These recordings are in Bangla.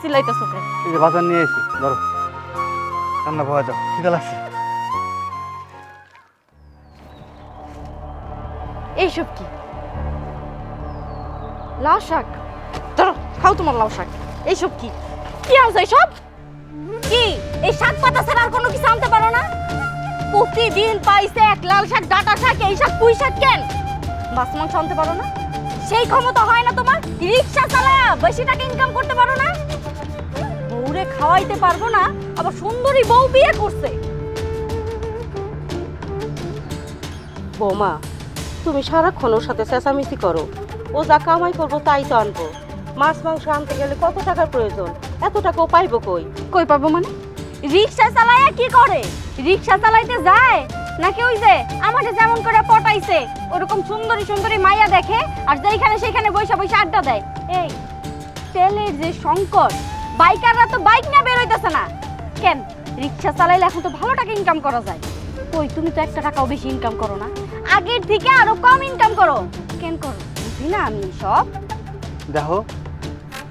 চিল্লাইতেছো কেন? এই যে বাজার নিয়ে এসেছি, ধরো রান্না পাওয়া যাও, খিদে লাগছে। এইসব কি? লাউ শাক? ধরো খাও তোমার লাউ শাক। এইসব কি? কি আনছো এইসব? কি এই শাক পাতা ছাড়া আর কোনো কিছু আনতে পারো না? প্রতিদিন পাইছে এক লাল শাক, ডাটা শাক, এই শাক, পুঁই শাক, কেন মাছ মাংস আনতে পারো না? সেই ক্ষমতা হয় না তোমার? রিক্সা চালায়া বেশি টাকা ইনকাম করতে পারো না? বউরে খাওয়াইতে পারবো না, আবার সুন্দরী বউ বিয়ে করছে। বৌমা, তুমি সারাক্ষণ ওর সাথে চেঁচামেচি করো। ও যা কামাই করবো তাই তো আনবো। মাছ মাংস আনতে গেলে কত টাকার প্রয়োজন? এত টাকা ও পাইবো কই? কই পাবো মানে? রিক্সা চালায়া কি করে? রিক্সা চালাইতে যায় নাকি ওই যে আমাকে যেমন করে পটাইছে ওরকম সুন্দরী সুন্দরী মাইয়া দেখে আর যেখানে সেখানে বৈশা বৈশা আড্ডা দেয়? এই তেলের যে সংকট, বাইকাররা তো বাইক না বের হইতেছে না কেন? রিক্সা চালাইলে এখন তো ভালো টাকা ইনকাম করা যায়। কই তুমি তো একটা টাকাও বেশি ইনকাম করো না, আগের থেকে আরো কম ইনকাম করো। কেন করো বুঝি না আমি সব। দেখো,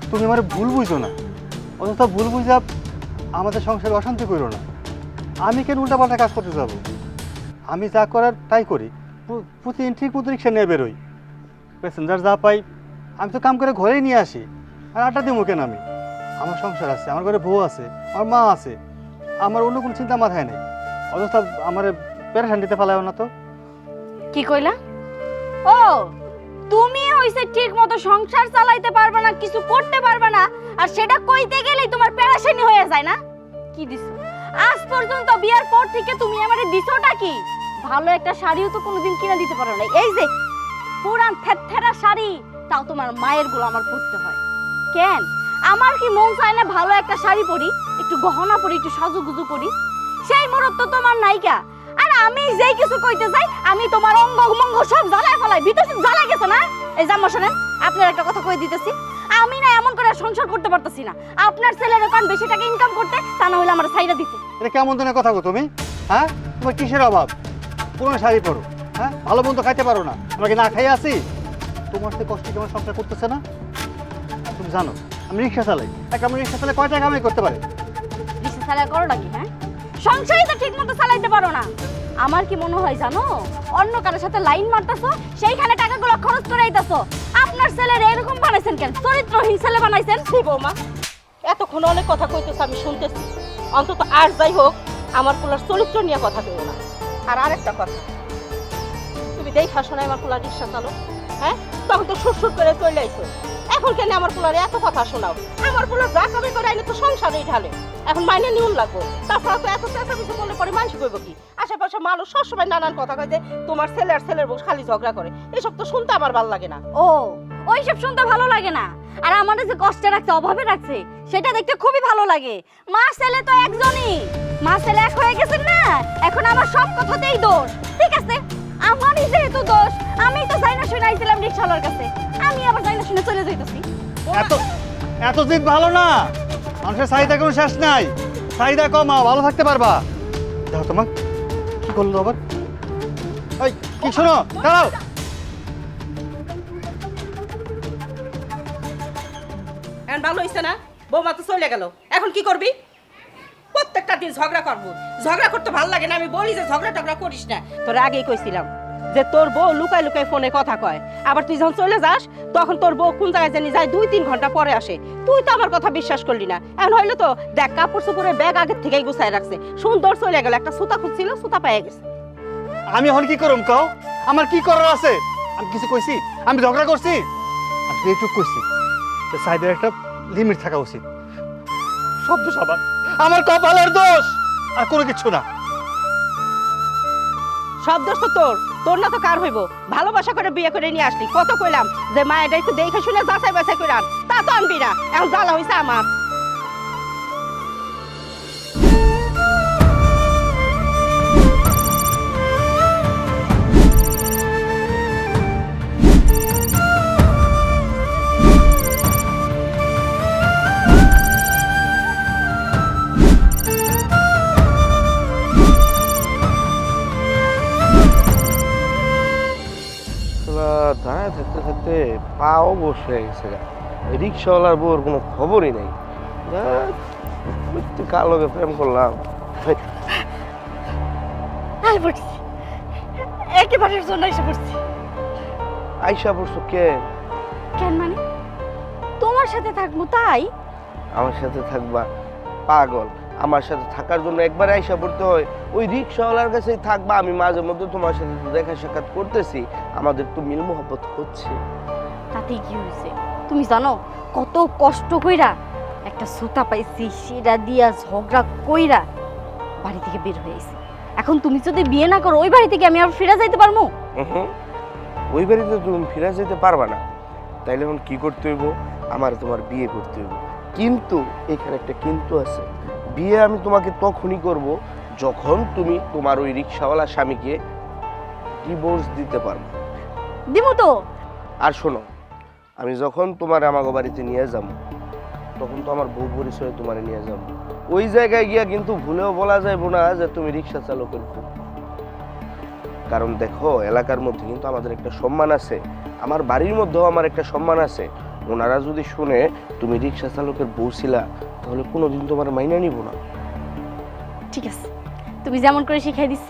তুমি আমার ভুল বুঝো না, অযথা ভুল বুঝা আমাদের সংসারে অশান্তি করো না। আমি কেন উল্টাপাল্টা কাজ করতে যাবো? আমি যা করার তাই করি, প্রতিদিন ঠিক মতো রিক্সা নিয়ে বেরোই, প্যাসেঞ্জার যা পাই আমি তো কাম করে ঘরেই নিয়ে আসি। আর আড্ডা দিব কেন? আমি আমার সংসার আছে, আমার ঘরে বউ আছে, আমার মা আছে, আমার অন্য কোনো চিন্তা মাথায় নেই। অযথা আমার পেরেশান দিতে ফেলাও না তো। কি কইলা? ও তুমি হইছে ঠিক মতো সংসার চালাইতে পারবে না, কিছু করতে পারবে না, আর সেটা কইতে গেলেই তোমার পেরেশানি হয়ে যায় না? কি দিছো আজ পর্যন্ত? বিয়ার পর থেকে তুমি আমারে দিছোটা কি? ভালো একটা শাড়িও তো কোনোদিন কিনে দিতে পারো না। এই যে পুরান থেরথেরা শাড়ি, তাও তোমার মায়ের গুলো আমার পরতে হয়। কেন আমার কি মন চায় না ভালো একটা শাড়ি পরি, একটু গহনা পরি, একটু সাজুগুজু করি? সেই মুহূর্ত তো তোমার নাইকা। আর আমি যেই কিছু কইতে যাই আমি তোমার অঙ্গ মঙ্গ সব জ্বালায় ফেলাই, ভিতর সব জ্বালা গেছে না? এই জাম্মা শোনেন, আপনার একটা কথা কই দিতেছি, আমি না এমন করে সংসার করতে পারতেছি না। আপনার ছেলের কারণ বেশি টাকা ইনকাম করতে, তা না হলে আমার সাইডা দিতে। এটা কেমন ধরনের কথা গো তুমি? হ্যাঁ, তোমার কিসের অভাব? পুরনো শাড়ি পরো, হ্যাঁ, ভালো মন্দ খাইতে পারো না, আমাকে না খাইয়ে আসি? তোমার সে কষ্ট তোমার সংসার করতেছে না? তুমি জানো আমি রিক্সা চালাই, আমি রিক্সা চালাই কয় টাকা কামাই করতে পারে? রিক্সা চালা করো নাকি? হ্যাঁ, সংসারই তো ঠিক মতো চালাইতে পারো না। আমার কি মনে হয় জানো, অন্য কারোর সাথে লাইন মারতেছো, সেইখানে টাকাগুলো খরচ করে আইতাছো। আপনার ছেলের এরকম বানাইছেন কেন? চরিত্রহীন ছেলে বানাইছেন। সেই বৌমা, এতক্ষণ অনেক কথা কইতেছে আমি শুনতেছি। অন্তত আর যাই হোক আমার পোলার চরিত্র নিয়ে কথা কইও না। আর আরেকটা কথা, তুমি দেখা শোনায় আমার পোলার রিক্সা চালো, হ্যাঁ, তখন তো সুর করে চলে আইছো। এখন কেন আমার পোলার এত কথা শোনাও? আমার পোলার যা কামাই করে আইলে তো সংসারেই ঢালে, এখন মাইনে নিউন লাগবো। তাছাড়া তো এত চেঁচামেচি করলে পরে মানুষ কইব কি? আশেপাশে মানুষ সবসময় নানান কথা কয় যে তোমার ছেলে আর ছেলের বউ খালি ঝগড়া করে। এসব তো শুনতে আমার ভালো লাগে না। ও ওইসব শুনতে ভালো লাগে না, আর আমাদের যে কষ্টে রাখছে, অভাবে রাখছে, সেটা দেখতে খুবই ভালো লাগে। মা ছেলে তো একজনই, মা ছেলে এক হয়ে গেছেন না, এখন আমার সব কথাতেই দোষ। ঠিক আছে, আমারই যেহেতু দোষ, আমি তো যাই না শুনে আইছিলাম রিক্সাওয়ালার কাছে, আমি আবার যাই না শুনে চলে যাইতেছি। এত এত জিদ ভালো না, মানুষের চাহিদা কোনো শেষ নাই, চাহিদা কমাও, ভালো থাকতে পারবা। দেখো তোমার কি করলো আবার? এই কি শোনো, দাঁড়াও। এখন ভালো হইছে না? বৌমা তো চলে গেল, এখন কি করবি? প্রত্যেকটা দিন ঝগড়া করবো, ঝগড়া করতে ভালো লাগে না। আমি বলি যে ঝগড়া টগড়া করিস না। তোর আগেই কইছিলাম যে তোর বউ লুকাই লুকাই ফোনে কথা কয়, আবার তুই যখন চলে যাস তখন তোর বউ কোন জায়গায় জানি যায় 2-3 ঘন্টা পরে আসে। তুই তো আমার কথা বিশ্বাস করলি না। এখন হইলো তো দেখ, কাপড় চোপড়ের ব্যাগ আগের থেকেই গুছায় রাখছে, সুন্দর চলে গেল। একটা সুতা খুঁজছিল, সুতা পেয়ে গেছে। আমি এখন কি করুম কও? আমার কি করার আছে? আমি কিছু কইছি? আমি ঝগড়া করছি? আমি এইটুক কইছি যে সাইডের একটা লিমিট থাকা উচিত। সব দোষ আমার কপালের দোষ, আর কোনো কিছু না। সব দোষ তো তোর, তোর না তো কার হইব? ভালোবাসা করে বিয়ে করে নিয়ে আসলি, কত কইলাম যে মা এটা একটু দেখে শুনে যাচাই বাছাই করে আন, তা তো আনবি না। এখন জ্বালা হইছে আমার। দাঁড়ায় থাকতে থাকতে পাও বসে গেছে। রিক্সাওয়ালার বউর কোনো খবরই নেই। কার লগে প্রেম করলাম? আর পড়ছি একেবারের জন্য এসে পড়ছি। আইসা পড়ছো কে? কেন মানে তোমার সাথে থাকবো তাই? আমার সাথে থাকবা? পাগল, আমার সাথে থাকার জন্য একবার আইসা পড়তে হয়? ওই রিক্সাওয়ালার কাছেই থাকবা। আমি মাঝে মধ্যে তোমার সাথে তো দেখা সাক্ষাৎ করতেছি, আমাদের তো মিল মোহব্বত হচ্ছে। তাতে কি হয়েছে? তুমি জানো কত কষ্ট কইরা একটা সুতা পাইছি, সেটা দিয়া ঝগড়া কইরা বাড়ি থেকে বের হয়েছি। এখন তুমি যদি বিয়ে না করো ওই বাড়ি থেকে আমি আর ফিরে যাইতে পারবো? ওই বাড়িতে তুমি ফিরে যেতে পারবা না। তাইলে এখন কি করতে হইব? আমার তোমার বিয়ে করতে হইব। কিন্তু এখানে একটা কিন্তু আছে। বিয়ে আমি তোমাকে তখনই করব যখন তুমি তোমার ওই রিক্সাওয়ালা স্বামীকে ডিভোর্স দিতে পারবে। দিমু তো। আর শোনো, আমি যখন তোমার আমাগো বাড়িতে নিয়ে যাব তখন তো আমার বউ পরিচয়ে তোমার নিয়ে যাব। ওই জায়গায় গিয়া কিন্তু ভুলেও বলা যাইব না যে তুমি রিক্সা চালকের বউ। কারণ দেখো, এলাকার মধ্যে কিন্তু আমাদের একটা সম্মান আছে, আমার বাড়ির মধ্যেও আমার একটা সম্মান আছে। ওনারা যদি শুনে তুমি রিক্সা চালকের বউ ছিলা তাহলে কোনোদিন তোমার মাইনা নিব না। ঠিক আছে, তুমি যেমন করে শিখাই দিচ্ছ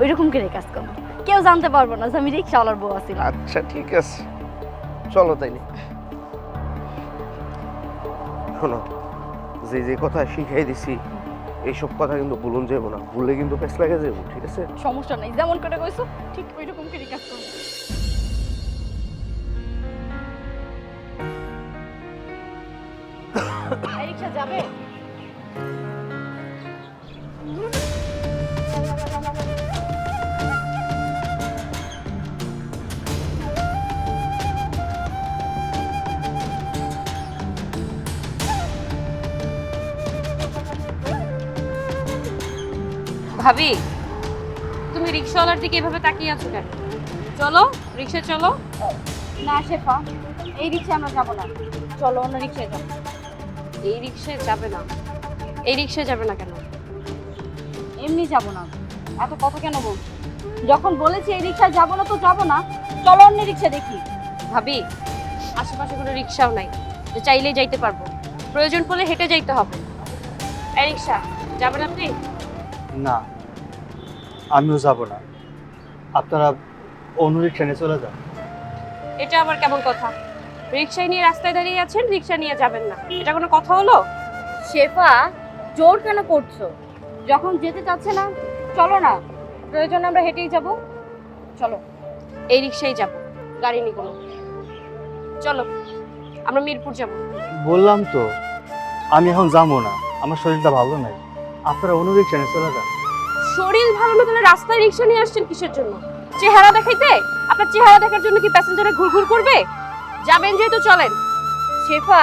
ওই রকম করে কাজ করো। কেউ জানতে পারবো না যে আমি রিক্সাওয়ালার বউ আছি। আচ্ছা ঠিক আছে, চলো তাইলে। শোনো, যে যে কথা শিখাই দিছি এইসব কথা কিন্তু ভুলুন যাবো না, ভুলে কিন্তু পেছ লাগে যাবো, ঠিক আছে? সমস্যা নাই, যেমন করে কইছো ঠিক ওই রকম করে কাজ করো। এই রিক্সা যাবে? ভাবি, তুমি রিক্সাওয়ালার দিকে এভাবে তাকিয়ে আছো কেন? চলো, রিক্সায় চলো। না শেফা, এই রিক্সায় আমরা যাবো না, চলো অন্য রিক্সায় যাবো। এই রিক্সায় যাবে না? এই রিক্সায় যাবে না কেন? এমনি যাবো না, এত কথা কেন বলছো? যখন বলেছি এই রিক্সায় যাবো না তো যাবো না, চলো অন্য রিক্সা দেখি। ভাবি, আশেপাশে কোনো রিক্সাও নাই যে চাইলেই যাইতে পারবো, প্রয়োজন পড়লে হেঁটে যাইতে হবে। এই রিক্সা যাবেন আপনি? না, আমিও যাব না। আপনারা অন্য রিক্সা নিয়ে চলে যান। এটা আবার কেমন কথা? রিক্সায় নিয়ে রাস্তায় দাঁড়িয়ে আছেন, রিক্সা নিয়ে যাবেন না, এটা কোনো কথা হলো? শেফা, জোর কেন করছো? যখন যেতে চাচ্ছে না চলো না, প্রয়োজন আমরা হেঁটেই যাব। চলো। এই রিক্সায় যাব, গাড়ি নিয়ে কোনো। চলো, আমরা মিরপুর যাব। বললাম তো আমি এখন যাবো না, আমার শরীরটা ভালো নাই। আপনারা অন্য রিক্সা নিয়ে চলে যান। শরীর ভালো না তাহলে রাস্তায় রিক্সা নিয়ে আসছেন কিসের জন্য? চেহারা দেখাইতে? আপনার চেহারা দেখার জন্য কি প্যাসেঞ্জারে ঘুরঘুর করবে? যাবেন যেহেতু চলেন। শেফা,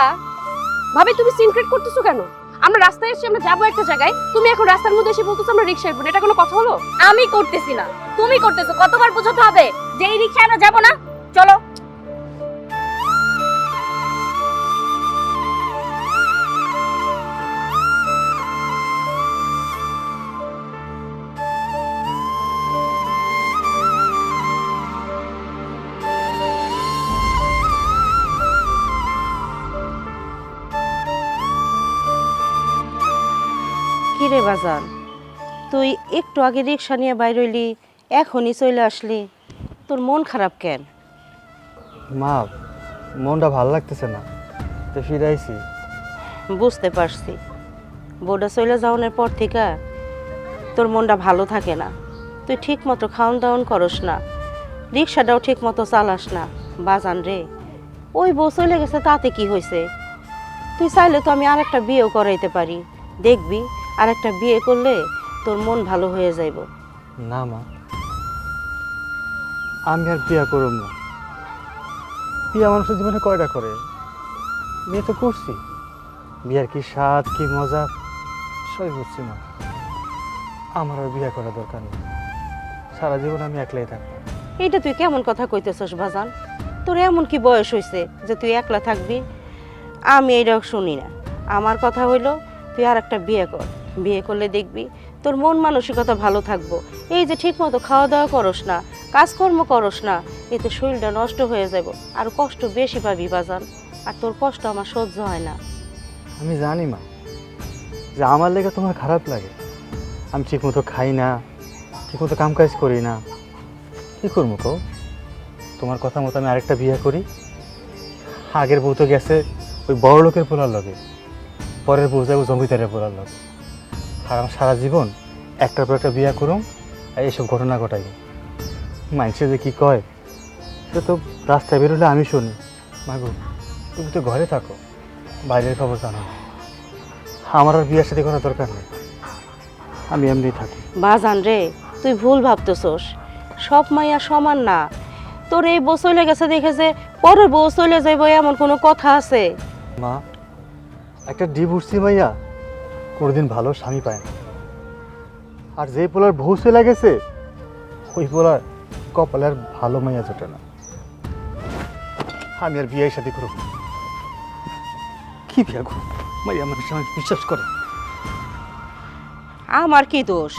ভাবি তুমি সিনক্রেট করতেছো কেন? আমরা রাস্তায় এসে আমরা যাবো একটা জায়গায়, তুমি এখন রাস্তার মধ্যে এসে বলতেছো আমরা রিক্সায় উঠবো, এটা কোনো কথা হলো? আমি করতেছি না, তুমি করতেছো। কতবার বোঝাতে হবে যে এই রিক্সায় আমরা যাবো না? চলো। কিরে বাজান, তুই একটু আগে রিক্সা নিয়ে বাইর হইলি, এখনই চলে আসলি, তোর মন খারাপ কেন? মা, মনটা ভালো লাগতেছে না, তো ফিরাইছি। বুঝতে পারছি, বউটা চলে যাওয়ার পর থেকে তোর মনটা ভালো থাকে না। তুই ঠিক মতো খাওয়ান দাওয়ান করস না, রিক্সাটাও ঠিক মতো চালাস না। বাজান রে, ওই বউ চলে গেছে তাতে কি হয়েছে? তুই চাইলে তো আমি আর একটা বিয়েও করাইতে পারি। দেখবি আর একটা বিয়ে করলে তোর মন ভালো হয়ে যাইব। না মা, আমি আর বিয়া করব না। বিয়া মানুষের জীবনে কয়টা করে? বিয়ে তো করছি, বিয়ার কি স্বাদ কি মজা সবই বুঝছি মা। আমার আর বিয়া করা দরকার নেই, সারা জীবন আমি একলাই থাকবো। এইটা তুই কেমন কথা কইতেছস বাজান? তোর এমন কি বয়স হয়েছে যে তুই একলা থাকবি? আমি এইটাও শুনি না। আমার কথা হইলো তুই আর একটা বিয়ে কর, বিয়ে করলে দেখবি তোর মন মানসিকতা ভালো থাকবো। এই যে ঠিক মতো খাওয়া দাওয়া করস না, কাজকর্ম করস না, এতে শরীরটা নষ্ট হয়ে যাব, আর কষ্ট বেশি পাবি বাজান। আর তোর কষ্ট আমার সহ্য হয় না। আমি জানি মা, যে আমার লেগে তোমার খারাপ লাগে? আমি ঠিকমতো খাই না, ঠিকমতো কাম কাজ করি না, কী করবো কো? তোমার কথা মতো আমি আরেকটা বিয়ে করি। আগের বউ তো গেছে ওই বড় লোকের পোলার লগে, পরের বউ যাবো জমিদারের পোলার লগে। আর আমার সারা জীবন একটার পর একটা বিয়ে করুম আর এইসব ঘটনা ঘটাইব। মানুষে যে কী কয় সে তো রাস্তায় বেরোলে আমি শুনি। মাগো, তুমি তো ঘরে থাকো, বাইরের খবর জানো না। আমার আর বিয়ের সাথে করার দরকার নেই, আমি এমনি থাকি। বাজান রে, তুই ভুল ভাবতেছস। সব মাইয়া সমান না। তোর এই বউ চলে গেছে দেখেছে পরের বউ চলে যাইব এমন কোনো কথা আছে? মা, একটা ডিভোর্সি মাইয়া কোনোদিন ভালো স্বামী পায় না। আর যে পোলার বউ চলে গেছে ওই পোলার কপালে আর ভালো মাইয়া জোটে না। আমি আর বিয়ের সাথে করব না। কি বিয়ে করব? মাইয়া মানুষ আমাকে বিশ্বাস করে। আমার কি দোষ?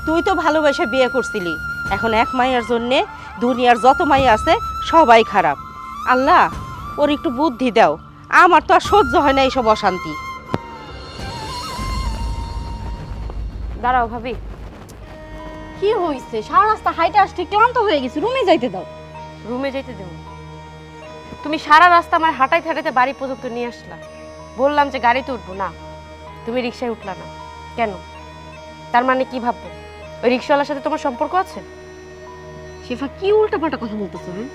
তুই তো ভালোবাসা বিয়ে করছিলি। এখন এক মাইয়ার জন্যে দুনিয়ার যত মাইয়া আছে সবাই খারাপ। আল্লাহ ওর একটু বুদ্ধি দাও। আমার তো আর সহ্য হয় না এইসব অশান্তি। দাঁড়াও ভাবি। কি হইছে? সারা রাস্তা হাইটে আসতে ক্লান্ত হয়ে গেছি, রুমে যাইতে দাও। রুমে যেতে দেবো? তুমি সারা রাস্তা আমার হাঁটাইতে হাঁটাইতে বাড়ি পর্যন্ত নিয়ে আসলা। বললাম যে গাড়িতে উঠবো না, তুমি রিক্সায় উঠলা না কেন? তার মানে কি ভাববো? ওই রিক্সাওয়ালার সাথে তোমার সম্পর্ক আছে? শেফা, কি উল্টাপাল্টা কথা বলতেছো? হ্যাঁ,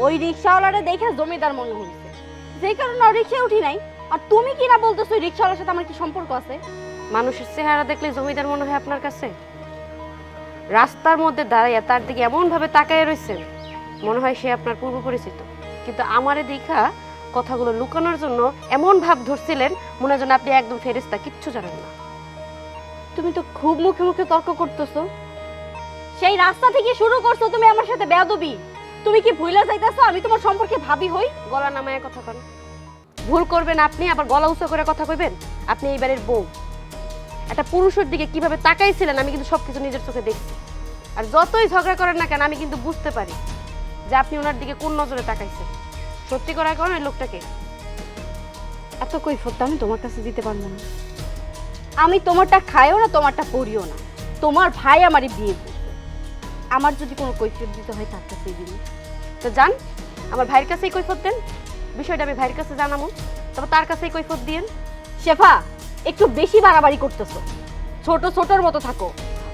ওই রিক্সাওয়ালারে দেখে জমিদার মনে হইছে, যে কারণে ওই রিক্সায় উঠি নাই। আর তুমি কি না বলতেছো ওই রিক্সাওয়ালার সাথে আমার কি সম্পর্ক আছে? মানুষের চেহারা দেখলে জমিদার মনে হয় আপনার কাছে? রাস্তার মধ্যে দাঁড়াইয়া তার দিকে এমন ভাবে তাকায় রয়েছেন মনে হয় সে আপনার পূর্ব পরিচিত। কিন্তু আমারে দেখা কথাগুলো লুকানোর জন্য এমন ভাব ধরছিলেন মনে হয় যেন আপনি একদম ফেরেশতা, কিচ্ছু জানেন না। তুমি তো খুব মুখে মুখে তর্ক করতেছো। সেই রাস্তা থেকে শুরু করছো তুমি আমার সাথে বেয়াদবি। তুমি কি ভুলে যাইতেছো আমি তোমার সম্পর্কে ভাবি হই? গলা নামায় কথা কন। ভুল করবেন আপনি, আবার গলা উঁচু করে কথা কইবেন? আপনি এইবারের বউ। একটা পুরুষের দিকে কিভাবে তাকাইছিলেন আমি কিন্তু সবকিছু নিজের চোখে দেখছি। আর যতই ঝগড়া করেন না কেন আমি কিন্তু বুঝতে পারি যে আপনি ওনার দিকে কোন নজরে তাকাইছেন। সত্যি করে কেন ওই লোকটাকে? এত কৈফিয়ত আমি তোমার কাছে দিতে পারবো না। আমি তোমারটা খাইও না, তোমারটা পড়িও না। তোমার ভাই আমারই বিয়ে করছে। আমার যদি কোনো কৈফিয়ত দিতে হয় তার কাছেই দিবি। তো যান আমার ভাইয়ের কাছেই কৈফত দেন, বিষয়টা আমি ভাইয়ের কাছে জানাবো, তবে তার কাছেই কৈফত দিয়েন। শেফা, একটু বেশি বাড়াবাড়ি করতেছো। ছোট ছোটর মতো থাকো,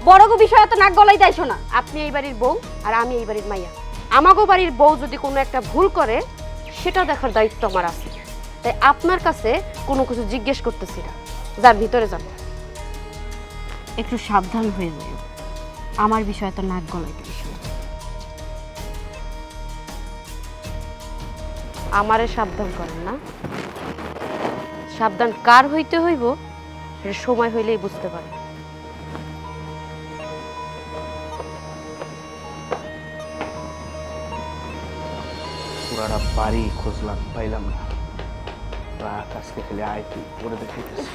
বড় গো বিষয়ে তো নাক গলাই যাইছো না। আপনি এই বাড়ির বউ আর আমি এই বাড়ির মাইয়া। আমাগো বাড়ির বউ যদি কোনো একটা ভুল করে সেটা দেখার দায়িত্ব আমার আছে। তাই আপনার কাছে কোনো কিছু জিজ্ঞেস করতেছি না। যার ভিতরে যান। একটু সাবধান হয়ে যাও, আমার বিষয়ে তো নাক গলাই যাইছো না। আমারে সাবধান করেন না? সাবধান কার হইতে হইব সেটা সময় হইলেই বুঝতে পারে। পুরাটা বাড়ি খুঁজলাম, পাইলাম না। রাত আজকে খেলে আয় তুই পরে দেখাইতেছি।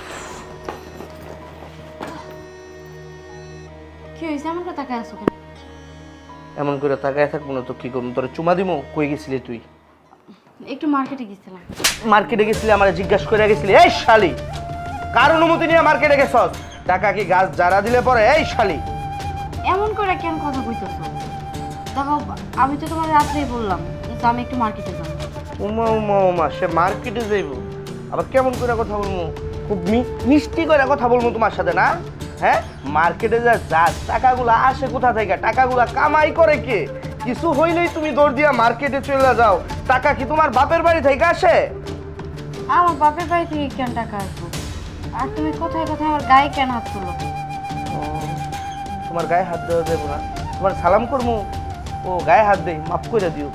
কি হয়েছে? আমার কথা তাকায় আছো কেন? এমন করে তাকায় থাকবো না তো কি করবো? তোর চুমা দিমো? কই গেছিলি তুই? একটু মার্কেটে গেছিলাম। মার্কেটে গেছিলি? আমার জিজ্ঞাসা করে গেছিলি? এই শালি, কার অনুমতি নিয়ে মার্কেটে গেছস? টাকা কি গাছ যারা দিলে পরে? এই শালি, এমন করে কেন কথা কইতেছো? দেখো, আমি তো তোমার রাত্রেই বললাম যে আমি একটু মার্কেটে যাব। উমা উমা উমা, সে মার্কেটে যাইব? আবার কেমন করে কথা বলবো? খুব মিষ্টি করে কথা বলবো তোমার সাথে না? হ্যাঁ, মার্কেটে যা টাকাগুলো আসে কোথা থেকে? টাকাগুলো কামাই করে কে? কিছু হইলেই তুমি দৌড় দিয়া মার্কেটে চলে যাও। টাকা কি তোমার বাপের বাড়ি থেকে আসে? আমার বাপের বাড়ি থেকে কেন টাকা আসবো? আর তুমি কোথায় কোথায় আমার গায়ে কেন হাত তুলো? তোমার গায়ে হাত দেওয়া যাবো না? তোমার সালাম করবো? ও গায়ে হাত দেই, মাফ করে দিও।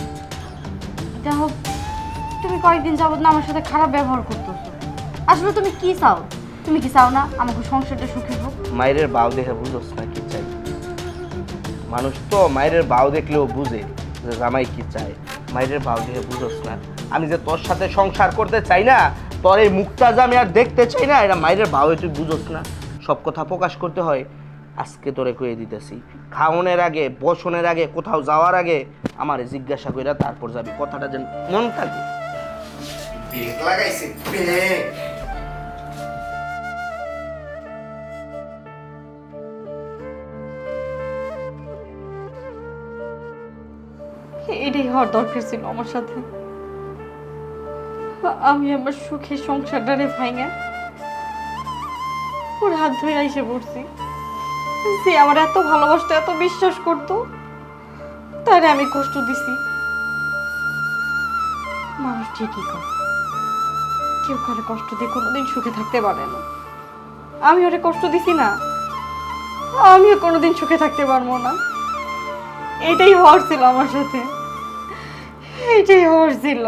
দেখো, তুমি কয়েকদিন যাবত না আমার সাথে খারাপ ব্যবহার করতেছো। আসলে তুমি কি চাও? তুমি কি চাও না আমাকে সংসারটা সুখী হোক? মায়ের বাউ দেখে বুঝোস না কি চাই? মানুষ তো মায়ের বাউ দেখলেও বুঝে যে জামাই কি চায়। মায়ের বাউ দেখে বুঝোস না? আমি যে তোর সাথে সংসার করতে চাই না, তোর এই মুখটা যে আমি আর দেখতে চাই না, এটা মায়ের বাউয়ে তুই বুঝোস না। সব কথা প্রকাশ করতে হয়। আজকে তোরে কয়ে দিতেছি, খাওনের আগে, বসনের আগে, কোথাও যাওয়ার আগে আমারে জিজ্ঞাসা কইরা তারপর যাবি। কথাটা যেন মন থাকে। ব্রেক লাগাইছে, ব্রেক। এটাই হওয়ার দরকার ছিল আমার সাথে। আমি আমার সুখে সংসারটারে ভাঙা ওর হাত ধরে এসে পড়ছি। সে আমার এত ভালোবাসতো, এত বিশ্বাস করতো, তারে আমি কষ্ট দিছি। মানুষ ঠিকই করে, কেউ কারো কষ্ট দিয়ে কোনোদিন সুখে থাকতে পারে না। আমি ওরে কষ্ট দিছি না, আমিও কোনোদিন সুখে থাকতে পারবো না। এটাই হওয়ার ছিল আমার সাথে, এটাই হওয়ার ছিল।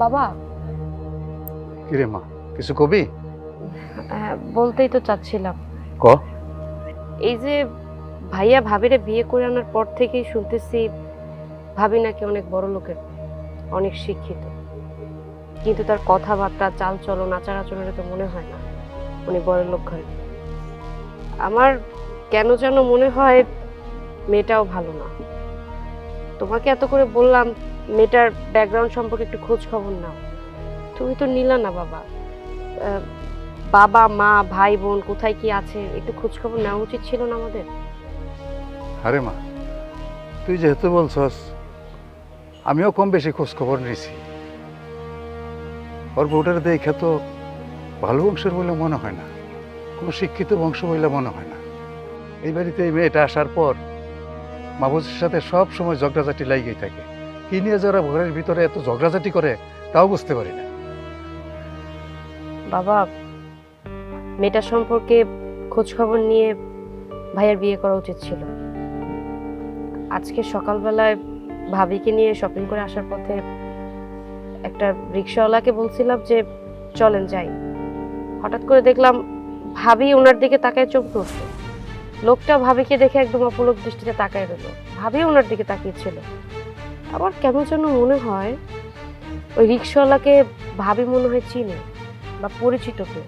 বাবা, কিরে মা, কিছু কবি? বলতেই তো চাচ্ছিলাম, ক। এই যে ভাইয়া ভাবিরে বিয়ে করে আনার পর থেকেই শুনতেছি ভাবি নাকি অনেক বড় লোকের, অনেক শিক্ষিত, কিন্তু তার কথাবার্তা, চাল চলন, আচার আচরণে তো মনে হয় না উনি বড় লোক ঘরে। আমার কেন যেন মনে হয় মেয়েটাও ভালো না। তোমাকে এত করে বললাম মেয়েটার ব্যাকগ্রাউন্ড সম্পর্কে একটু খোঁজ খবর নাও, তুমি তো নিলা না বাবা। বাবা মা ভাই বোন কোথায় কি আছে একটু খোঁজ খবর নেওয়া উচিত ছিল না আমাদের? আরে মা, তুই যেহেতু বলছস, আমিও কম বেশি খোঁজ খবর নিয়েছি। ওর বউটার দেখে তো ভালো বংশের বলে মনে হয় না, কোনো শিক্ষিত বংশ বলে মনে হয় না। এই বাড়িতে এই মেয়েটা আসার পর মাবুজের সাথে সব সময় ঝগড়াঝাটি লাগিয়েই থাকে। কি নিয়ে যারা ঘরের ভিতরে এত ঝগড়াঝাটি করে তাও বুঝতে পারি না। বাবা, মেয়েটার সম্পর্কে খোঁজ খবর নিয়ে ভাইয়ের বিয়ে করা উচিত ছিল। আজকে সকালবেলায় ভাবিকে নিয়ে শপিং করে আসার পথে একটা রিক্সাওয়ালাকে বলছিলাম যে চলেন যাই। হঠাৎ করে দেখলাম ভাবি ওনার দিকে তাকায় চমকে উঠল। লোকটা ভাবিকে দেখে একদম অপলক দৃষ্টিতে তাকায় রইল, ভাবি ওনার দিকে তাকিয়েছিল। আমার কেমন যেন মনে হয় ওই রিক্সাওয়ালাকে ভাবি মনে হয় চিনে বা পরিচিত কেউ।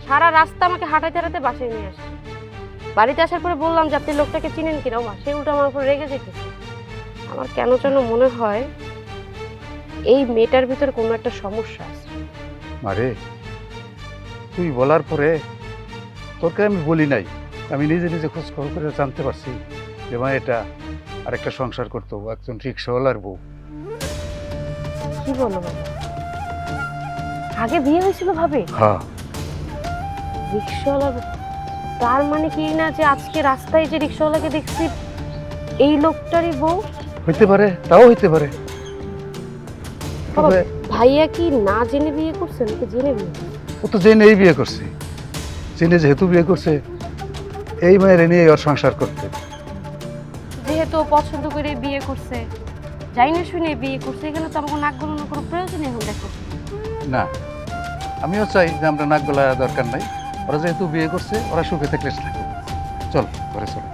সারা রাস্তা আমাকে হাঁটাইতে হাঁটাতে বাসায় নিয়ে আসে। বাড়িতে আসার পরে বললাম যে আপনি লোকটাকে চিনেন কিনা, মা সে উল্টো আমার উপর রেগে যেতেছে। আমার কেন যেন মনে হয় এই মেয়েটার ভিতরে কোনো একটা সমস্যা আছে। আরে তুই বলার পরে তোকে আমি বলি নাই, আমি নিজে নিজে খোঁজ খবর করে জানতে পারছি যে মা এটা আরেকটা সংসার করতো, একজন রিক্সাওয়ালার বউ। কি বলো বাবা, আগে বিয়ে হয়েছিল ভাবে? হ্যাঁ, রিক্সাওয়ালা? তার মানে কি না যে আজকে রাস্তায় যে রিক্সাওয়ালাকে দেখছি এই লোকটারই বউ? হইতে পারে, তাও হইতে পারে। বাবা, তবে ভাইয়া কি না জেনে বিয়ে করছে নাকি জেনে বিয়ে? ও তো জেনেই বিয়ে করছে, জেনে যেহেতু বিয়ে করছে এই মেয়ের নিয়ে ওর সংসার করতে। যেহেতু ও পছন্দ করে বিয়ে করছে, যাই না শুনে বিয়ে করছে, এখানে তো আমাকে নাক গলানোর কোনো প্রয়োজন নেই। এখন দেখো না, আমিও চাই যে আমরা নাক গলা দরকার নাই, ওরা যেহেতু বিয়ে করছে ওরা সুখে থাকলে থাকুক। চল ঘরে চল।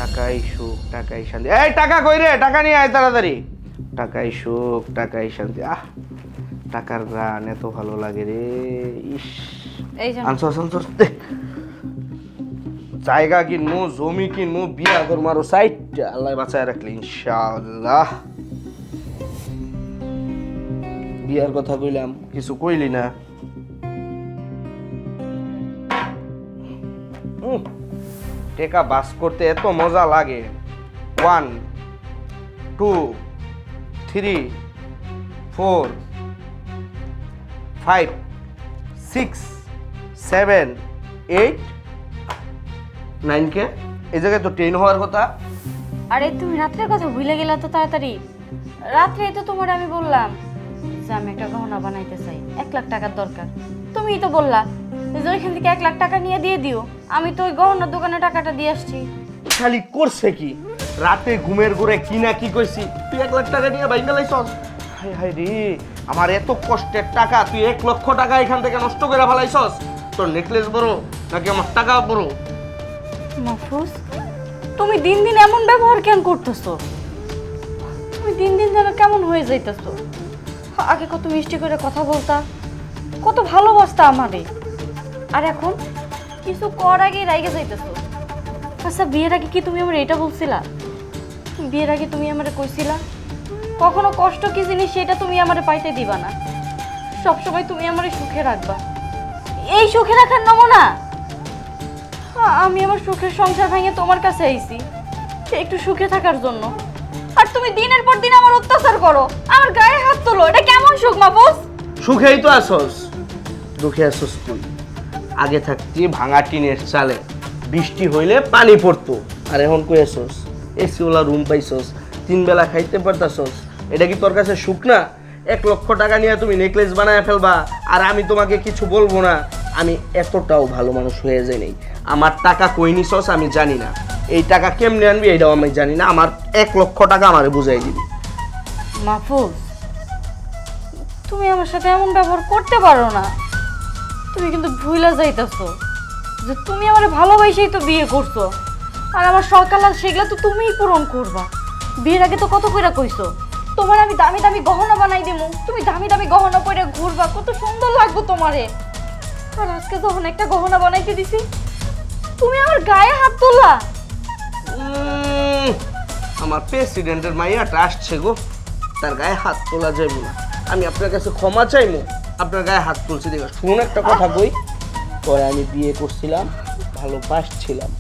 টাকাই সুখ, টাকাই শান্তি। এই টাকা কই রে? টাকা নিয়ে আয় তাড়াতাড়ি। টাকাই সুখ, টাকাই শান্তি। টাকার গান এত ভালো লাগে রে। ইস, এই যে আনছস আনছস। জায়গা কিনবো, জমি কিনবো, বিয়া করবো, আরো সাইডটা আল্লাহ বাঁচায় রাখলে ইনশাআল্লাহ। বিয়ার কথা কইলাম, কিছু কইলি না। টেকা বাস করতে এত মজা লাগে। 1 2 3 4 5 6 7 8 9 কে এই জায়গায় তো 10 হওয়ার কথা। আরে তুমি রাত্রের কথা ভুলে গেলা তো তাড়াতাড়ি। রাত্রে তো তোমার আমি বললাম যে আমি একটা গহনা বানাইতে চাই, 1 লাখ টাকার দরকার। তুমিই তো বললা যে ওইখান থেকে 1 লাখ টাকা নিয়ে দিয়ে দিও। আমি তো ওই গহনার দোকানে টাকাটা দিয়ে আসছি। খালি করছে কি, রাতে ঘুমের ঘুরে কি না কি কইছি, তুই 1 লাখ টাকা নিয়ে বাইঙ্গা লাইছস। হাই হাই রে, আমার এত কষ্টের টাকা তুই 1 লক্ষ টাকা এখান থেকে নষ্ট করে ফেলাইছস। তোর নেকলেস বড় নাকি আমার টাকা বড়? মাহফুজ, তুমি দিন দিন এমন ব্যবহার কেন করতেছো? তুমি দিন দিন যেন কেমন হয়ে যাইতেছো। আগে কত মিষ্টি করে কথা বলতা, কত ভালোবাসতা আমারে, আর এখন কিছু কর আগে রাইগে যাইতেছো। আচ্ছা, বিয়ের আগে কি তুমি আমার এটা বলছিলা? বিয়ের আগে তুমি আমারে কইছিলা কখনো কষ্ট কি জিনিস সেটা তুমি আমারে পাইতে দিবা না। সবসময় তুমি আমারে সুখে রাখবা। এই সুখে রাখার নমুনা আমি আমার সুখের সংসার ভেঙে তোমার কাছে আইছি একটু সুখে থাকার জন্য, আর তুমি দিনের পর দিন আমার অত্যাচার করো, আমার গায়ে হাত তোলো। এটা কেমন সুখ মাহফুজ? সুখেই তো আসস, দুঃখে আসস তুই। আগে থাকতি ভাঙা টিনের চালে, বৃষ্টি হইলে পানি পড়তো, আর এখন কই আসস এসিওয়ালা রুম পাইছস, 3 বেলা খাইতে পারতাছস। এটা কি তোর কাছে সুখ না? 1 লক্ষ টাকা নিয়ে তুমি নেকলেস বানায় ফেলবা আর আমি তোমাকে কিছু বলবো না? আমি এতটাও ভালো মানুষ হয়ে যাই নাই। আমার টাকা কই নিছস আমি জানি না, এই টাকা কেমনে আনবি এটাও আমি জানি না। আমার 1 লক্ষ টাকা আমারে বুঝাই দিবি। মাহফুজ, তুমি আমার সাথে এমন ব্যবহার করতে পারো না। তুমি কিন্তু ভুলে যাইতেছো যে তুমি আমার ভালোবাসেই তো বিয়ে করছো, আর আমার সকাল আর সেগুলো তো তুমিই পূরণ করবা। বিয়ের আগে তো কত কইরা কইছো তোমার আমি দামি দামি গহনা বানাই দিমু, তুমি দামি দামি গহনা পরে ঘুরবা, কত সুন্দর লাগবে তোমারে। আর আজকে যখন একটা গহনা বানাইতে দিছি তুমি আমার গায়ে হাত তুললা। আমার প্রেসিডেন্টের মাইয়াটা আসছে গো, তার গায়ে হাত তোলা যাইব না। আমি আপনার কাছে ক্ষমা চাইমু, আপনার গায়ে হাত তুলছি দেখো। শুনুন একটা কথা কই, পরে আমি বিয়ে করছিলাম, ভালোবাসছিলাম,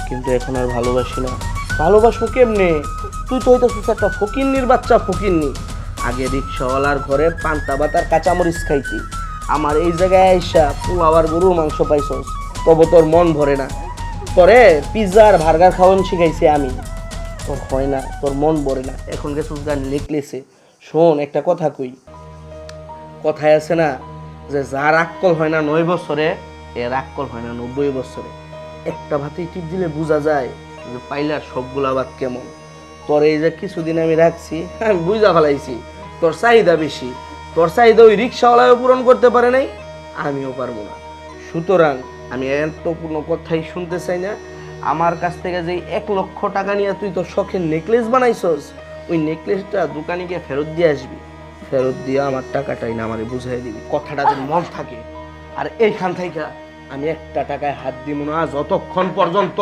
কিন্তু এখন আর ভালোবাসি না। ভালোবাসবো কেমনে? তুই তো হইতেছিস একটা ফকিন্নির বাচ্চা, ফকিন্নি। আগে রিক্সাওয়ালার ঘরে পান্তা ভাত আর কাঁচামরিচ খাইতি, আমার এই জায়গায় আইসা পোলাও আর গরুর মাংস পাইছস, তবে তোর মন ভরে না। পরে পিৎজা আর বার্গার খাওয়ান শিখাইছি আমি, তোর হয় না, তোর মন ভরে না। এখন গেছিস গান নেকলেসে। শোন একটা কথা কই, কথায় আছে না যে যার আক্কল হয় না 9 বছরে, এর আক্কল হয় না 90 বছরে। একটা ভাতেই টিপ দিলে বোঝা যায় যে পাইলার সবগুলা ভাত কেমন। তোর এই যে কিছুদিন আমি রাখছি, আমি বুঝা ফেলাইছি তোর চাহিদা বেশি। তোর চাহিদা ওই রিক্সাওয়ালাও পূরণ করতে পারে নাই, আমিও পারবো না। সুতরাং আমি এত কোনো কথাই শুনতে চাই না। আমার কাছ থেকে যে 1 লক্ষ টাকা নিয়ে তুই তোর শখের নেকলেস বানাইছস, ওই নেকলেসটা দোকানে গিয়ে ফেরত দিয়ে আসবি। ফেরত দিয়ে আমার টাকাটাই না আমারে বুঝাই দিবি, কথাটা যেন মন থাকে। আর এইখান থেকে আমি একটা টাকায় হাত দিব না যতক্ষণ পর্যন্ত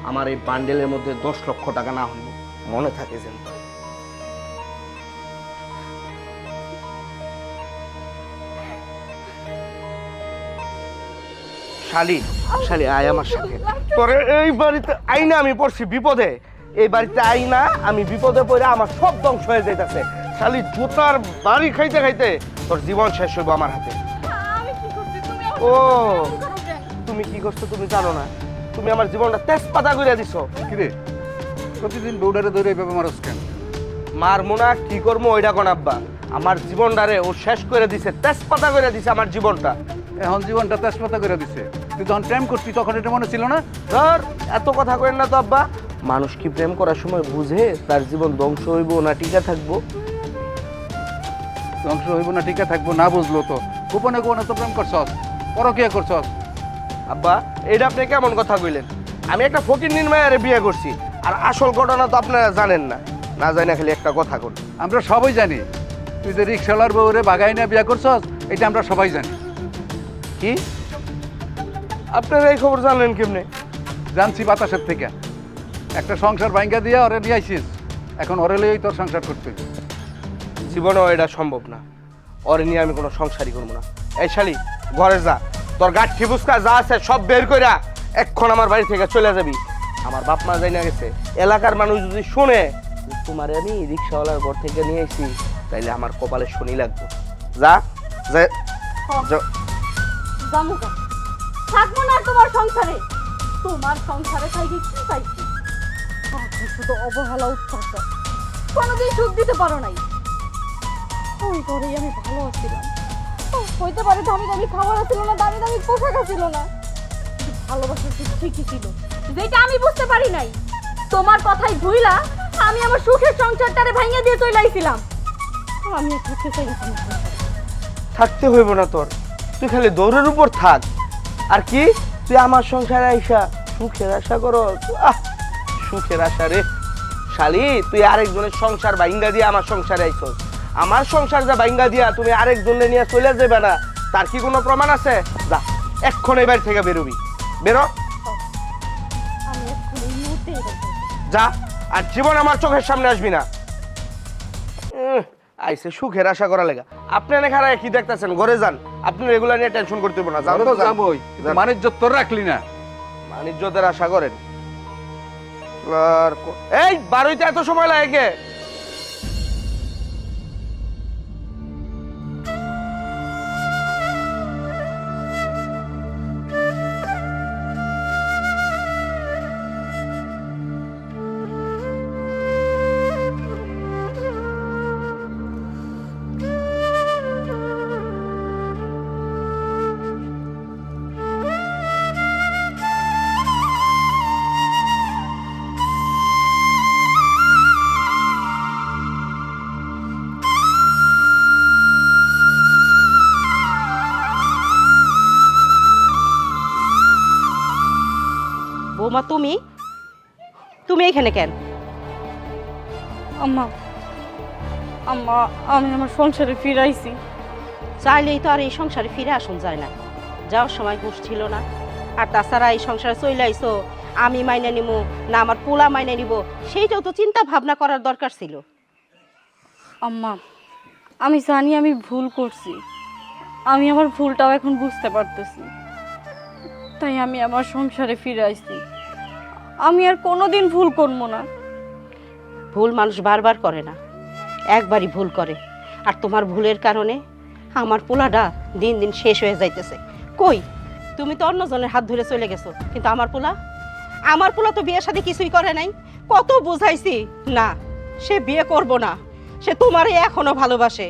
আমার এই বান্ডেলের মধ্যে 10 লক্ষ টাকা না হইব। মনে থাকে যেন। শালি, শালি আয় আমার সাথে। তোরে এই বাড়িতে আই না আমি পড়ছি বিপদে, এই বাড়িতে আই না আমি বিপদে পড়ে আমার সব ধ্বংস হয়ে যাইতেছে। শালি জুতার বাড়ি খাইতে খাইতে তোর জীবন শেষ হইব আমার হাতে। ও তুমি কি করছো তুমি জানো না? তুমি আমার জীবনটা তেজপাতা করে দিছো। কিরে প্রতিদিন বউডারে ধরে এইভাবে মারস কেন? মারমো না, কি করবো ওইটা কোন আব্বা। আমার জীবনটারে ও শেষ করে দিছে, তেজপাতা করে দিছে আমার জীবনটা। এখন জীবনটা তেজপাতা করে দিছে। তুই যখন প্রেম করছি তখন এটা মনে ছিল না? ধর এত কথা করেন না তো আব্বা। মানুষ কি প্রেম করার সময় বুঝে তার জীবন ধ্বংস হইব না টিকে থাকবো? ধ্বংস হইব না টিকে থাকবো না বুঝলো তো গোপনে গোপনে তো প্রেম করছস, পরকিয়া করছস। আব্বা এটা আপনি কেমন কথা কইলেন? আমি একটা ফকিন্নির মায়ের বিয়ে করছি, আর আসল ঘটনা তো আপনারা জানেন না। না জানি না খালি একটা কথা কই। আমরা সবাই জানি তুই যে রিক্সাওয়ালার বউরে বাগাই না বিয়া করছস, এটা আমরা সবাই জানি। কি আপনারা এই খবর জানলেন কেমনে? জানছি বাতাসের থেকে। একটা সংসার ভাঙ্গা দিয়া ওরে নিয়ে আইছিস, এখন ওরে লইয়াই তোর সংসার করতে। জীবনেও এটা সম্ভব না, ওরে নিয়ে আমি কোনো সংসারই করবো না। এই শালি ঘরে যা, তোর গাঠি বুসকা যা আছে সব বের কইরা এক্ষণ আমার বাড়ি থেকে চলে যাবি। আমার বাপ মা যাই না গেছে, এলাকার মানুষ যদি শুনে তোমার আমি রিক্সাওয়ালার ঘর থেকে নিয়ে এসেছি, তাইলে আমার কপালে শনি লাগবে। যা যা। জামুকা থাকবো না আর তোমার সংসারে। তোমার সংসারে থাকি কি পাইছি? শুধু অবহেলা উত্থাচার, কোনোদিন সুখ দিতে পারো নাই। ওই ঘরেই আমি ভালো আছিলাম, হইতে পারে দামি দামি খাবার ছিল না, দামি দামি পোশাক ছিল না, ভালোবাসার সুখ ঠিকই ছিল, যেটা আমি বুঝতে পারি নাই। তোমার কথাই ভুইলা আমি আমার সুখের সংসারটারে ভাঙিয়ে দিয়ে চলে আইছিলাম। আমি আর থাকতে চাই না তোমার সংসারে। থাকতে হইব না তোর, তুই খালি দৌড়ের উপর থাক। আর কি তুই আমার সংসারে আইসা সুখের আশা করো? সুখের আশা রে শালি, তুই আরেকজনের সংসার ভাঙ্গা দিয়ে আমার সংসারে আইছস। আমার সংসার যা ভাঙ্গা দিয়া তুমি আরেকজনের নিয়ে চলে যাবে না, তার কি কোনো প্রমাণ আছে? যা এক্ষণ এই বাড়ি থেকে বেরোবি, বেরো আমি এক্ষুনি এই মুহূর্তেই বের হবো। যা, আর জীবন আমার চোখের সামনে আসবি না। আইসে সুখের আশা করা লেগা। আপনি এনে খারাপ কি দেখতেছেন? ঘরে যান, আপনি রেগুলার নিয়ে টেনশন করতে হবে না। যান তো, যান। যাবই, যান। মানিজ্জত তোর রাখলি না। বাণিজ্যদের আশা করেন এই বারোইতে এত সময় লাগে কে? বৌমা, তুমি তুমি এখানে কেন? আম্মা আম্মা আমি আমার সংসারে ফিরাইছি। চাইলেই তো আর এই সংসারে ফিরে আসুন যায় না। যাওয়ার সময় ঘুষ ছিল না। আর তাছাড়া এই সংসারে চলে আইসো, আমি মাইনে নিব না আমার পোলা মাইনে নিব, সেইটাও তো চিন্তা ভাবনা করার দরকার ছিল। আম্মা আমি জানি আমি ভুল করছি, আমি আমার ভুলটাও এখন বুঝতে পারতেছি, তাই আমি আমার সংসারে ফিরে আসছি। আমি আর কোনোদিন ভুল করবো না। ভুল মানুষ বারবার করে না, একবারই ভুল করে। আর তোমার ভুলের কারণে আমার পোলাটা দিন দিন শেষ হয়ে যাইতেছে। কই, তুমি তো অন্যজনের হাত ধরে চলে গেছো, কিন্তু আমার পোলা তো বিয়ের সাথে কিছুই করে নাই। কত বুঝাইছি, না সে বিয়ে করব না, সে তোমারই এখনো ভালোবাসে।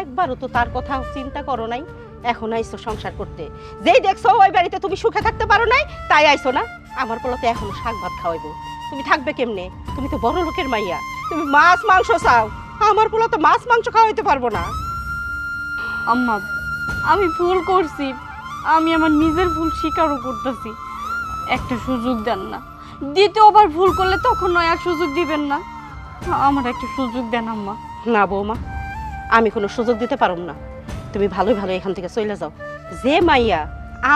একবারও তো তার কথা চিন্তা করো নাই। এখন আইসো সংসার করতে, যেই দেখছো ওই বাড়িতে তুমি সুখে থাকতে পারো নাই, তাই আইসো না। আমার পোলা তো এখনো শাক ভাত খাওয়াইবো, তুমি থাকবে কেমনে? তুমি তো বড় লোকের মাইয়া, তুমি মাছ মাংস চাও, আমার পোলা তো মাছ মাংস খাওয়াইতে পারবো না। আম্মা আমি ভুল করছি, আমি আমার নিজের ভুল স্বীকারও করতেছি। একটা সুযোগ দেন না, দ্বিতীয়বার ভুল করলে তখন নয় আর সুযোগ দিবেন না। আমার একটা সুযোগ দেন আম্মা। না বৌমা, আমি কোনো সুযোগ দিতে পারব না। তুমি ভালোই ভালো এখান থেকে চলে যাও। যে মাইয়া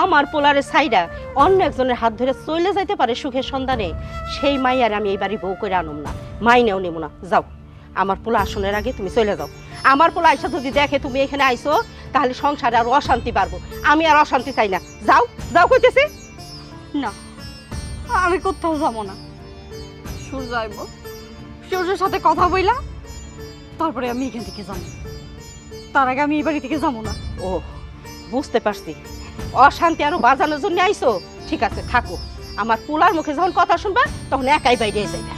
আমার পোলারে সাইডা অন্য একজনের হাত ধরে চলে যাইতে পারে সুখের সন্ধানে, সেই মাইয়ারে আমি এই বাড়ি বউ করে আনুম না, মাইনেও নেব না। যাও, আমার পোলা আসনের আগে তুমি চলে যাও। আমার পোলা আইসা যদি দেখে তুমি এখানে আইসো, তাহলে সংসারে আর অশান্তি পারবো। আমি আর অশান্তি চাই না। যাও যাও কইতেছি। না আমি কোথাও যাবো না। সূর্য আইব, সূর্যের সাথে কথা বইলা তারপরে আমি এখান থেকে যাবো। তার আগে আমি এই বাড়ি থেকে যাবো না। ও, বুঝতে পারছি, অশান্তি আরো বাজানোর জন্য আইসো। ঠিক আছে, থাকো। আমার পোলার মুখে যখন কথা শুনবা তখন একাই বাইরে যাইবা।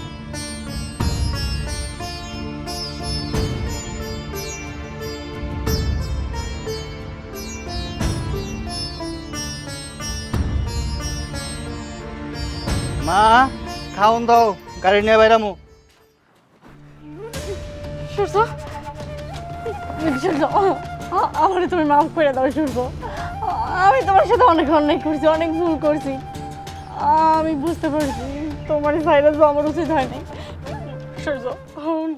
মা খাওন দাও, গাড়ি নিয়ে বাইরামু। সূর্য, সূর্য আমারে তুমি মাফ করে দাও সূর্য। আমি তোমার সাথে অনেক অন্যায় করছি, অনেক ভুল করছি। আমি বুঝতে পারছি তোমার সাইডে তো আমার উচিত হয়নি। সূর্য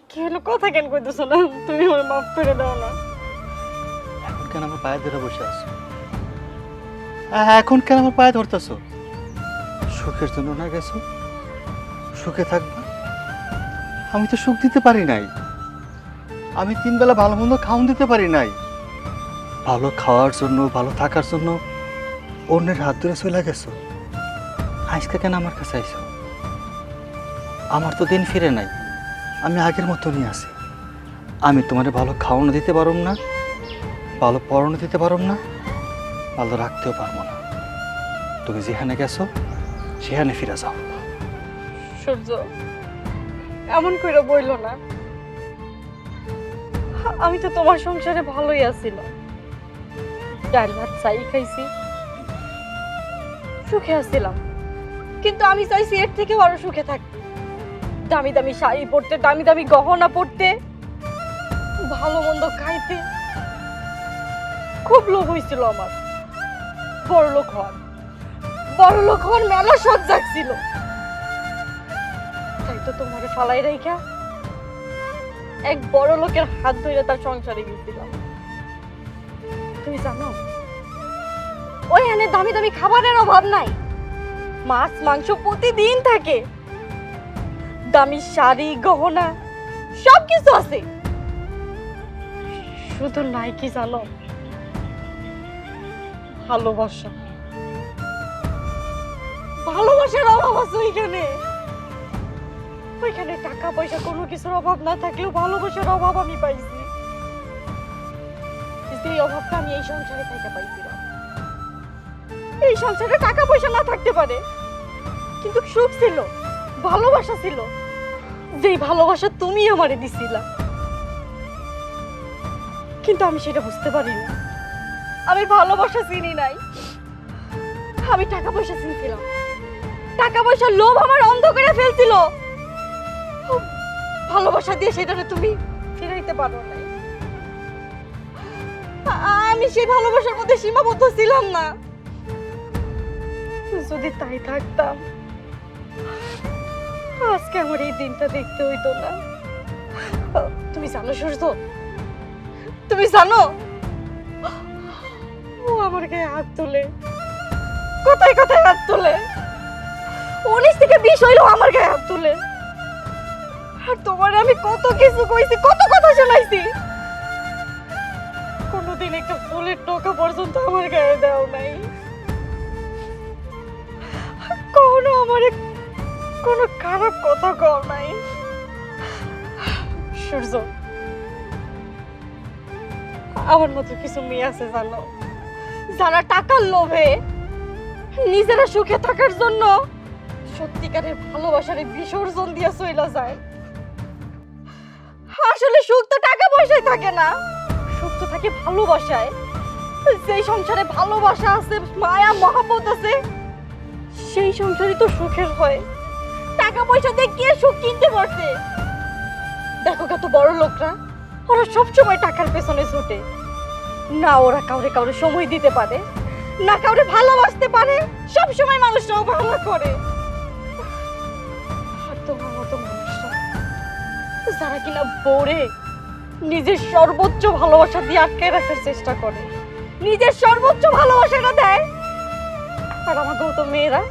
কি হলো, কথা কেন কইতেছো না? তুমি আমার মাফ করে দাও না। এখন কেন আমার পায়ে ধরে বসে আছো? এখন কেন আমার পায়ে ধরতেছো? সুখের জন্য না গেছো, সুখে থাকবা। আমি তো সুখ দিতে পারি নাই, আমি 3 বেলা ভালো মন্দ খাওয়ান দিতে পারি নাই। ভালো খাওয়ার জন্য, ভালো থাকার জন্য অন্যের হাত ধরে চলে গেছো। আজকে কেন আমার কাছে আইসো? আমার তো দিন ফিরে নাই, আমি আগের মতনই আছি। আমি তোমার ভালো খাওয়ানো দিতে পারব না, ভালো পড়ানো দিতে পারব না, ভালো রাখতেও পারবো না। তুমি যেখানে গেছো সেখানে ফিরে যাও। সূর্য এমন কইরা বইলো না। আমি তো তোমার সংসারে ভালোই আছিলাম, ডাল ভাত চাই খাইছি, সুখে আসছিলাম। কিন্তু আমি চাইছি এর থেকে আরো সুখে থাকতে, দামি দামি শাড়ি পরতে, দামি দামি গহনা পরতে, ভালো মন্দ খাইতে। খুব লোভ হয়েছিল আমার বড় লোক হওয়ার মেলা শখ জাগছিল। তাই তো তোমারে ফালাই রাইখা এক বড় লোকের হাত ধরে তার সংসারে গেছিলাম। তুমি জানো ওইখানে দামি দামি খাবারের অভাব নাই, মাছ মাংস প্রতিদিন থাকে, দামি শাড়ি গহনা সবকিছু আছে। শুধু নাই কি জানো, ভালোবাসা। ভালোবাসার অভাব আছে ওইখানে। ওইখানে টাকা পয়সা কোনো কিছুর অভাব না থাকলেও ভালোবাসার অভাব আমি পাইছি। এই অভাবটা আমি এই সংসারে থেকে পাইছিলাম। এই সংসারে টাকা পয়সা না থাকতে পারে, কিন্তু সুখ ছিল, ভালোবাসা ছিল, যেই ভালোবাসা তুমি আমারে দিছিলা। কিন্তু আমি সেটা বুঝতে পারিনি। আমি ভালোবাসা চিনি নাই, আমি টাকা পয়সা চিনছিলাম। টাকা পয়সার লোভ আমার অন্ধ করে ফেলছিল। ভালোবাসা দিয়ে সেটা তুমি ফিরাইতে পারো নাই। আমি সেই ভালোবাসার মধ্যে সীমাবদ্ধ ছিলাম না। যদি তাই থাকতাম, আজকে আমার এই দিনটা দেখতে হইতো না। তুমি জানো সূর্য, তুমি জানো ও আমার গায়ে হাত তোলে, কোথায় কোথায় হাত তোলে, 19 থেকে 20 হইলেও আমার গায়ে হাত তোলে। আর তোমার আমি কত কিছু কইছি, কত কথা শোনাইছি, কোনোদিন একটা ফুলের টোকা পর্যন্ত আমার গায়ে দাও নাই। কখনো আমার কোনো খারাপ কথা কও নাই। সূর্য, আমার মতো কিছু মেয়ে আছে জানো, যারা টাকার লোভে নিজেরা সুখে থাকার জন্য সত্যিকারের ভালোবাসার বিসর্জন দিয়ে চইলা যায়। আসলে সুখ তো টাকা পয়সায় থাকে না, সুখ তো থাকে ভালোবাসায়। যেই সংসারে ভালোবাসা আছে, মায়া মহব্বত আছে, সেই সংসারই তো সুখের হয়। টাকা পয়সা দিয়ে কে সুখ কিনতে পারছে? দেখো কত বড় লোকরা, ওরা সবসময় টাকার পেছনে ছুটে। না ওরা কাউরে কাউরে সময় দিতে পারে, না কাউরে ভালোবাসতে পারে, সব সময় মানুষরা অবহেলা করে। আর তোমার মতো মানুষরা যারা কিনা বউরে নিজের সর্বোচ্চ ভালোবাসা দিয়ে আটকে রাখার চেষ্টা করে, নিজের সর্বোচ্চ ভালোবাসাটা দেয়। আর আমার গৌতম মেয়েরা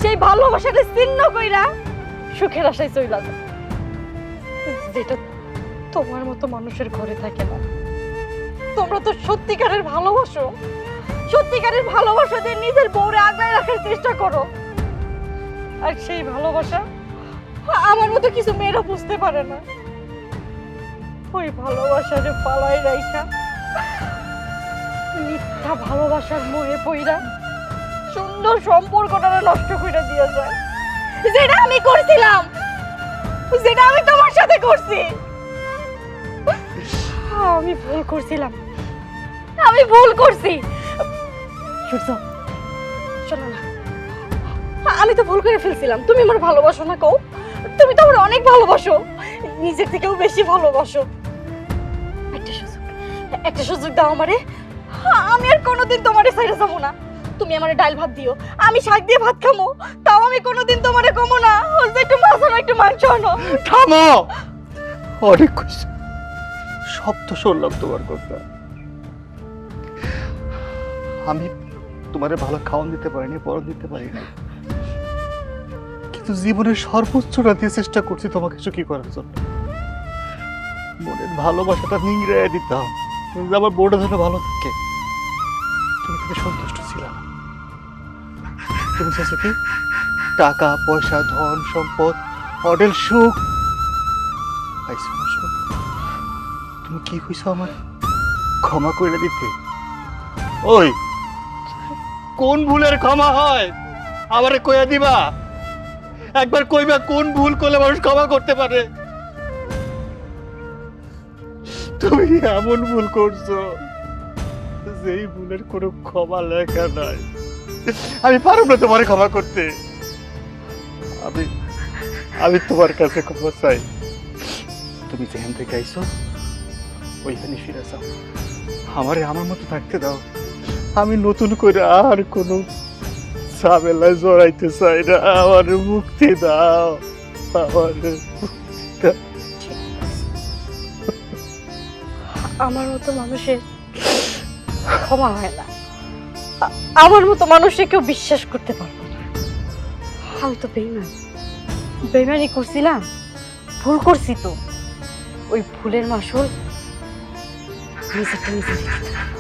সেই ভালোবাসাটা ছিন্ন কইরা সুখের আশায় চইলা যায়, যেটা তোমার মতো মানুষের ঘরে থাকে না। তোমরা তো সত্যিকারের ভালোবাসো, সত্যিকারের ভালোবাসা দিয়ে নিজের বউরে আগলায় রাখার চেষ্টা করো। আর সেই ভালোবাসা আমার মতো কিছু মেয়েরা বুঝতে পারে না। ওই ভালোবাসারে পালায় রাইখা মিথ্যা ভালোবাসার মোহে পইরা সুন্দর সম্পর্কটা নষ্ট করে দিয়ে যায়। যেটা আমি করছিলাম, যেটা আমি তোমার সাথে করছি, আমি ভুল করছিলাম, আমি ভুল করছি। সূর্য শোনো না, আমি তো ভুল করে ফেলছিলাম। তুমি আমার ভালোবাসো না কও? তুমি তো আমার অনেক ভালোবাসো, নিজের থেকেও বেশি ভালোবাসো। একটা সুযোগ দাও আমারে, আমি আর কোনোদিন তোমারে ছেড়ে যাবো না। তুমি আমারে ডাল ভাত দিও, আমি শাক দিয়ে ভাত খামো, তাও আমি কোনোদিন তোমারে কমো না একটু মাছ আনো, একটু মাংস আনো। থামো, অনেক কইছো, সব তো শুনলাম তোমার কথা। আমি তোমারে ভালো খাওয়ান দিতে পারিনি, পরন দিতে পারি না, কিন্তু জীবনের সর্বোচ্চটা দিয়ে চেষ্টা করছি তোমাকে সুখী করার জন্য। মনের ভালোবাসাটা নিংড়াইয়া দিতাম, আমার বউটা যেন ভালো থাকে। তুমি কিন্তু সন্তুষ্ট ছিল না। তুমি চাইছো কি? টাকা পয়সা, ধন সম্পদ, অডেল সুখ পাইছো না সুখ? তুমি কি কইছো আমার ক্ষমা করে দিতে? ওই কোন ভুলের ক্ষমা হয় আমারে কইয়া দিবা? একবার কইবা কোন ভুল করলে মানুষ ক্ষমা করতে পারে? তুমি এমন ভুল করছো যেই ভুলের কোনো ক্ষমা লেখা নাই। আমি পারব না তোমার ক্ষমা করতে। আমি তোমার কাছে ক্ষমা চাই। তুমি যেখান থেকে আইছো ওইখানে ফিরে যাও, আমারে আমার মতো থাকতে দাও। আমি নতুন করে আর কোনো ঝামেলায় জড়াইতে চাই না। আমার মুক্তি দাও, আমার আমার মতো মানুষের ক্ষমা হয় না, আমার মতো মানুষকে কেউ বিশ্বাস করতে পারবে না। আমি তো বেইমানি করছিলাম, ভুল করছি তো। ওই ভুলের মাসুল নিজেরটা নিজে দেখে।